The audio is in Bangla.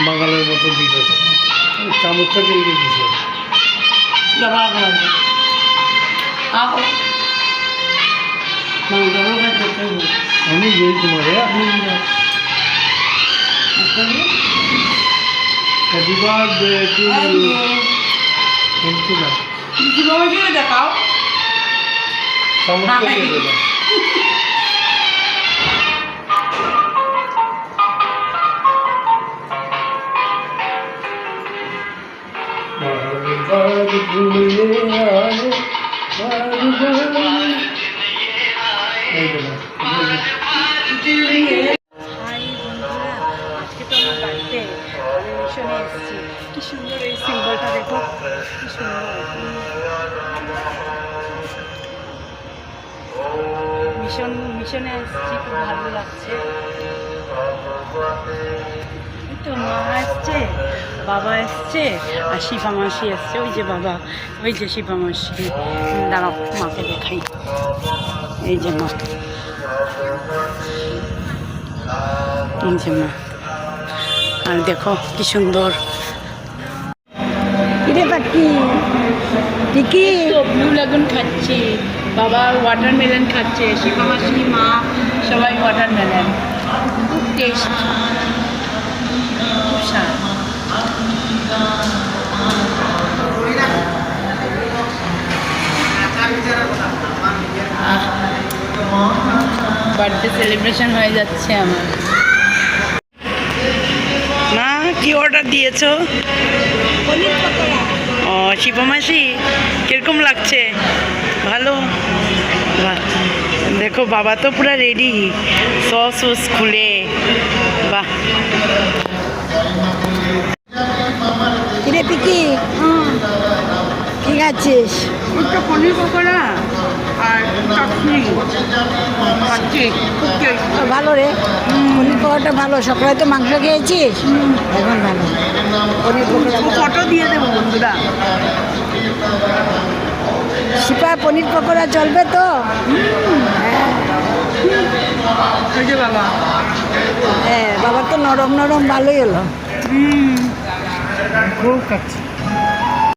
বাঙালের মতো দিতে চামচটা কিন্তু দিছে আমি যেই তোমার হ্যাপি বার্থডে টু ইউ। কিন্তু না দেখাও চামচটা দিয়ে দেবে। কি সুন্দর এই সিম্বলটা দেখো, কি সুন্দর। মিশনে এসেছি, খুব ভালো লাগছে। তো মা এসছে, বাবা এসছে, আর শিফা মাসি এসছে। ওই যে বাবা, ওই যে শিফা মাসি। দাঁড়াও মাকে দেখাই, এই যে মা, এই যে মা। আর দেখো কি সুন্দর। কিরে পাখি, টিকি ব্লু লাগুন খাচ্ছে, বাবা ওয়াটারমেলন খাচ্ছে, শিফা মাসি, মা সবাই ওয়াটারমেলন। খুব টেস্ট, খুব স্বাদ। বার্থডে সেলিব্রেশন হয়ে যাচ্ছে আমার। মা কি অর্ডার দিয়েছো? ও শিফা মাসি, কিরকম লাগছে? ভালো। বাহ, দেখো বাবা তো পুরো রেডি, সস খুলে। বাহ। কিরে পিকি, ঠিক আছিস? একটা পনির পকোড়া আর চাটনি খাচ্ছি, খুব টেস্টি। ভালো রে, পনির পকোড়াটা ভালো। সকালে তো মাংস খেয়েছিস, এখন ভালো পনির পকোড়া। ফটো দিয়ে দেবো বন্ধুরা। শিপা পনির পকোড়া চলবে তো? হ্যাঁ বাবা, হ্যাঁ বাবার তো নরম নরম ভালোই হলো। খুব খাচ্ছি।